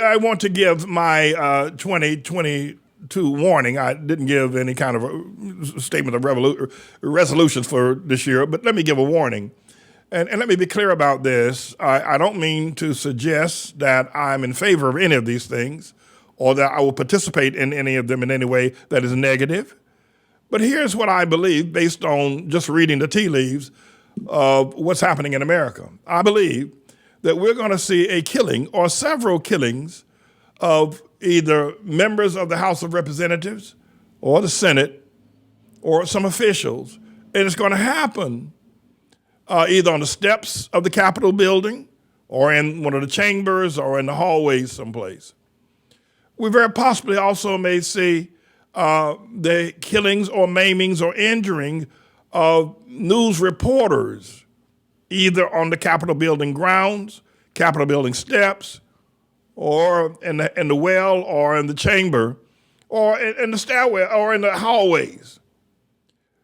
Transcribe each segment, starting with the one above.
I want to give my 2022 warning. I didn't give any kind of a statement of resolutions for this year, but let me give a warning. And let me be clear about this. I don't mean to suggest that I'm in favor of any of these things or that I will participate in any of them in any way that is negative. But here's what I believe based on just reading the tea leaves of what's happening in America. I believe that we're going to see a killing or several killings of either members of the House of Representatives or the Senate or some officials. And it's going to happen either on the steps of the Capitol building or in one of the chambers or in the hallways someplace. We very possibly also may see the killings or maimings or injuring of news reporters, either on the Capitol building grounds, Capitol building steps, or in the well, or in the chamber, or in the stairway, or in the hallways.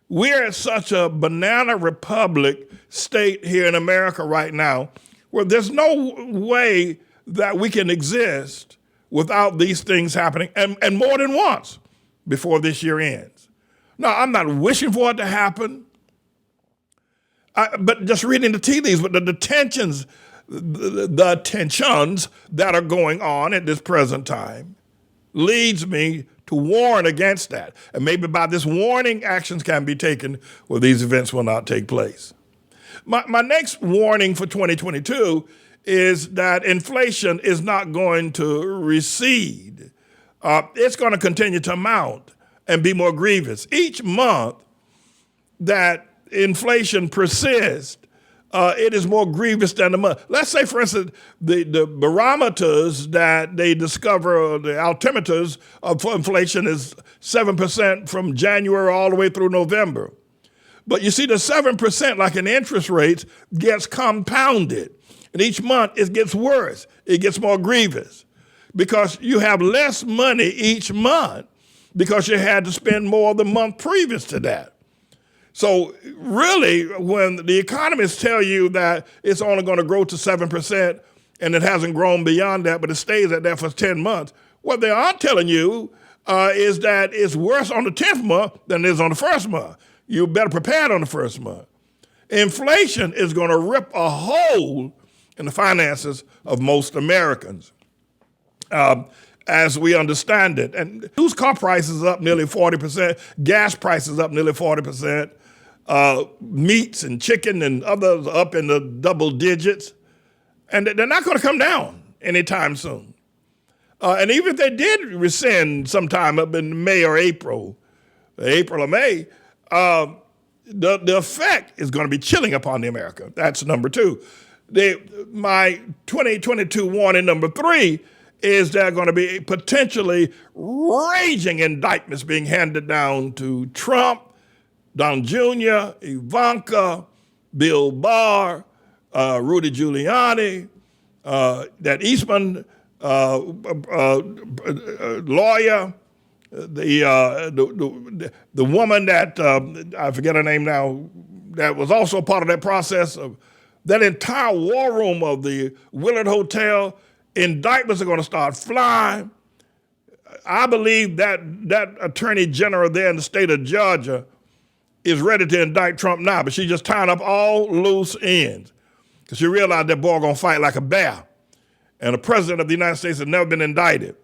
We're at such a banana republic state here in America right now where there's no way that we can exist without these things happening, and more than once before this year ends. Now, I'm not wishing for it to happen, but just reading the tea leaves, but the tensions that are going on at this present time leads me to warn against that. And maybe by this warning, actions can be taken where these events will not take place. My next warning for 2022 is that inflation is not going to recede. It's going to continue to mount and be more grievous. Each month that inflation persists, it is more grievous than the month. Let's say, for instance, the barometers that they discover, the altimeters for inflation is 7% from January all the way through November. But you see, the 7%, like in interest rates, gets compounded. And each month it gets worse. It gets more grievous because you have less money each month because you had to spend more the month previous to that. So really, when the economists tell you that it's only going to grow to 7% and it hasn't grown beyond that, but it stays at that for 10 months, what they aren't telling you is that it's worse on the 10th month than it is on the first month. You're better prepared on the first month. Inflation is going to rip a hole in the finances of most Americans, as we understand it. And used car prices up nearly 40%, gas prices up nearly 40%, meats and chicken and others up in the double digits. And they're not going to come down anytime soon. And even if they did rescind sometime up in May or April or May, the effect is going to be chilling upon the America. That's number two. My 2022 warning number three is there going to be potentially raging indictments being handed down to Trump, Don Jr., Ivanka, Bill Barr, Rudy Giuliani, that Eastman lawyer, the woman that, I forget her name now, that was also part of that process of that entire war room of the Willard Hotel. Indictments are going to start flying. I believe that attorney general there in the state of Georgia is ready to indict Trump now, but she's just tying up all loose ends because she realized that boy going to fight like a bear. And the president of the United States has never been indicted.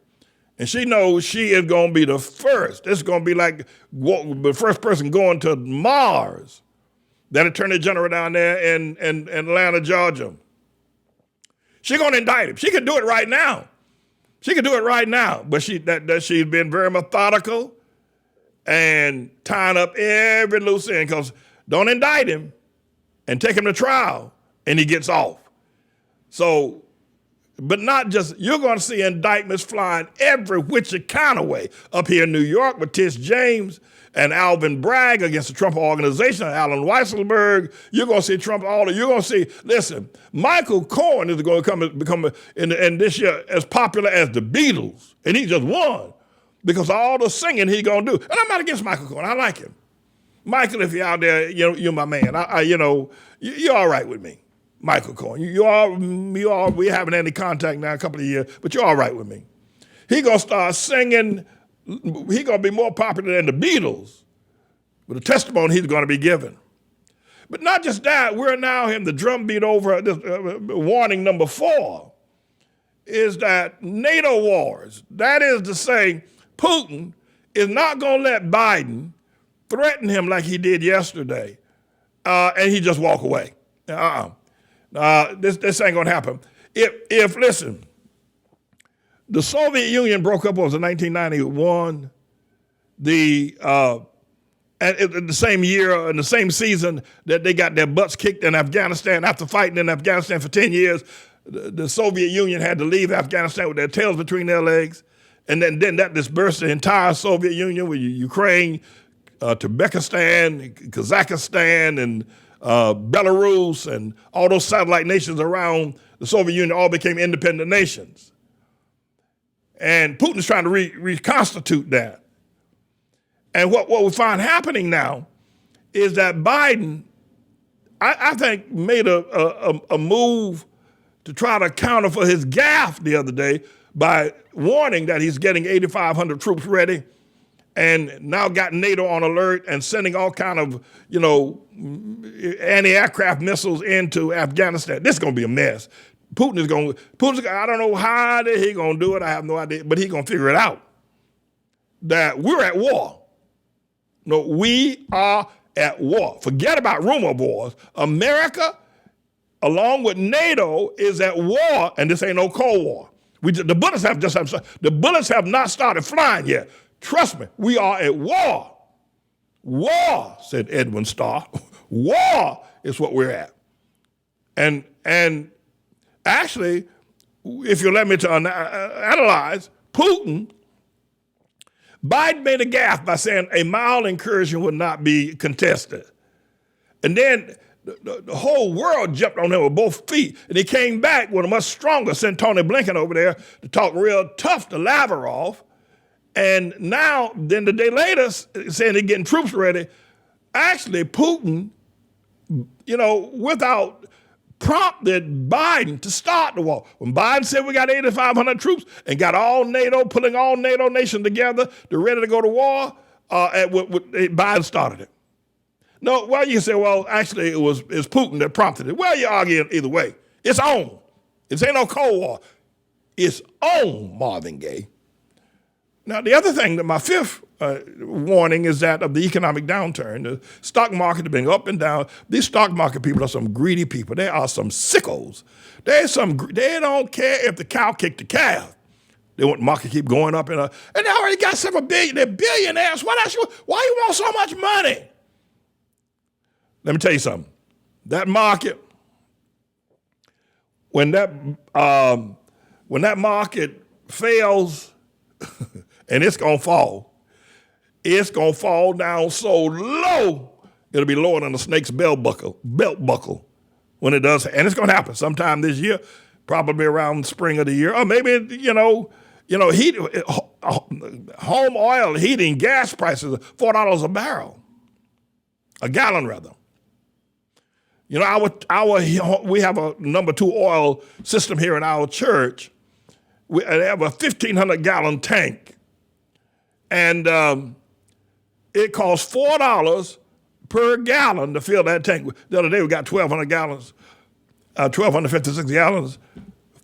And she knows she is going to be the first. It's going to be like the first person going to Mars. That attorney general down there in Atlanta, Georgia. She's going to indict him. She can do it right now. She can do it right now. But she's been very methodical and tying up every loose end because don't indict him and take him to trial and he gets off. So, but not just, you're going to see indictments flying every which kind of way. Up here in New York with Tish James and Alvin Bragg against the Trump Organization, Alan Weisselberg. You're going to see Trump you're going to see, listen, Michael Cohen is going to become in this year as popular as the Beatles. And he just won because of all the singing he's going to do. And I'm not against Michael Cohen. I like him. Michael, if you're out there, you're my man. You're all right with me. Michael Cohen. We haven't any contact now, a couple of years, but you're all right with me. He gonna start singing. He gonna be more popular than the Beatles with the testimony he's gonna be given. But not just that, we're now hitting the drum beat over this, warning number 4 is that NATO wars. That is to say, Putin is not gonna let Biden threaten him like he did yesterday, and he just walk away. This ain't gonna happen. If listen, the Soviet Union broke up in 1991. And in the same year, in the same season that they got their butts kicked in Afghanistan, after fighting in Afghanistan for 10 years, the Soviet Union had to leave Afghanistan with their tails between their legs. And then that dispersed the entire Soviet Union with Ukraine, Turkmenistan, Kazakhstan, and Belarus, and all those satellite nations around the Soviet Union all became independent nations. And Putin's trying to reconstitute that. And what we find happening now is that Biden, I think, made a move to try to counter for his gaffe the other day by warning that he's getting 8,500 troops ready, and now got NATO on alert and sending all kind of, anti-aircraft missiles into Afghanistan. This is going to be a mess. Putin's I don't know how he's going to do it. I have no idea, but he's going to figure it out. That we're at war. No, we are at war. Forget about rumor wars. America, along with NATO, is at war, and this ain't no Cold War. The bullets have not started flying yet. Trust me, we are at war. War, said Edwin Starr. War is what we're at. And actually, if you let me to analyze, Biden made a gaffe by saying a mild incursion would not be contested. And then the whole world jumped on him with both feet. And he came back with a much stronger, sent Tony Blinken over there to talk real tough to Lavrov. And now, then the day later, saying they're getting troops ready. Actually, Putin, without prompted Biden to start the war. When Biden said we got 8,500 troops and got pulling all NATO nations together, they're ready to go to war, Biden started it. No, well, you say, well, actually, it's Putin that prompted it. Well, you argue either way. It's on. This ain't no Cold War. It's on, Marvin Gaye. Now, the other thing, that my 5th warning is that of the economic downturn. The stock market has been up and down. These stock market people are some greedy people. They are some sickos. They don't care if the cow kicked the calf. They want the market to keep going up. And they already got several billion. They're billionaires. Why you want so much money? Let me tell you something. That market, when that market fails, and it's going to fall. It's going to fall down so low, it'll be lower than a snake's belt buckle when it does. And it's going to happen sometime this year, probably around spring of the year. Or maybe, home oil, heating, gas prices are $4 a barrel, a gallon rather. We have a number 2 oil system here in our church. We have a 1,500-gallon tank. And it costs $4 per gallon to fill that tank. The other day we got 1,200 gallons, 1,256 gallons,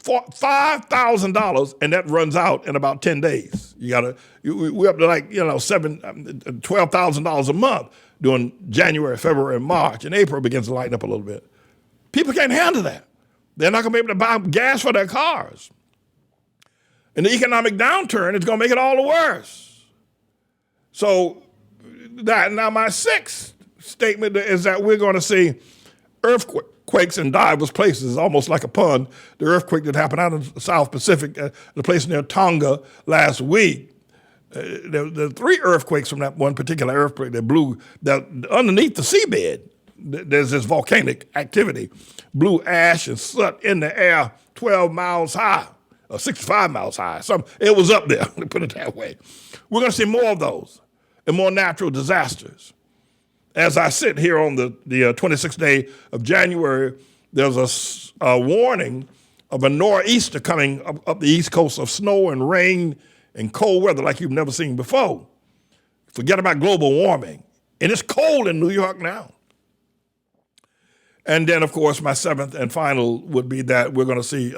$5,000, and that runs out in about 10 days. We're up to $12,000 a month during January, February, and March, and April begins to lighten up a little bit. People can't handle that. They're not going to be able to buy gas for their cars. And the economic downturn is going to make it all the worse. So now my 6th statement is that we're going to see earthquakes in diverse places, almost like a pun. The earthquake that happened out in the South Pacific, the place near Tonga last week. There were 3 earthquakes from that one particular earthquake that blew underneath the seabed. There's this volcanic activity, blew ash and soot in the air 12 miles high. Or 65 miles high. It was up there, to put it that way. We're going to see more of those and more natural disasters. As I sit here on the 26th day of January, there's a warning of a nor'easter coming up the East Coast of snow and rain and cold weather like you've never seen before. Forget about global warming. And it's cold in New York now. And then, of course, my seventh and final would be that we're going to see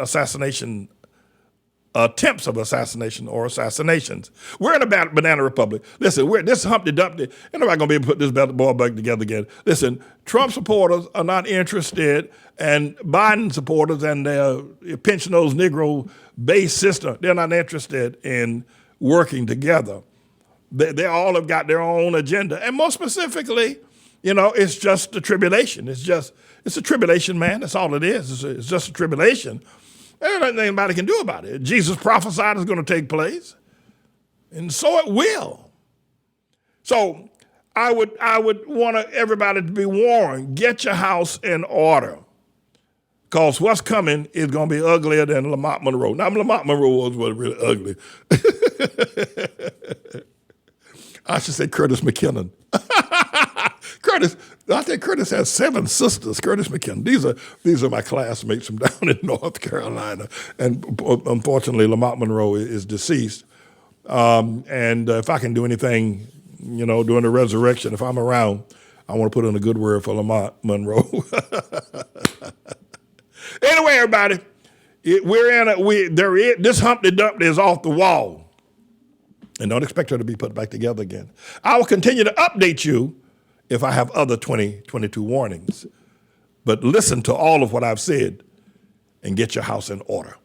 attempts of assassination or assassinations. We're in a banana republic. Listen, this Humpty Dumpty, ain't nobody going to be able to put this ball back together again. Listen, Trump supporters are not interested, and Biden supporters and their pension-nosed Negro-based system, they're not interested in working together. They all have got their own agenda. And most specifically, it's just the tribulation. It's a tribulation, man. That's all it is. It's just a tribulation. There's nothing anybody can do about it. Jesus prophesied it's going to take place, and so it will. So I would want everybody to be warned, get your house in order, because what's coming is going to be uglier than Lamont Monroe. Now, Lamont Monroe was really ugly. I should say Curtis McKinnon. I think Curtis has 7 sisters, Curtis McKinnon. These are my classmates from down in North Carolina. And unfortunately, Lamont Monroe is deceased. And if I can do anything, during the resurrection, if I'm around, I want to put in a good word for Lamont Monroe. Anyway, everybody, this Humpty Dumpty is off the wall. And don't expect her to be put back together again. I will continue to update you if I have other 2022 warnings. But listen to all of what I've said and get your house in order.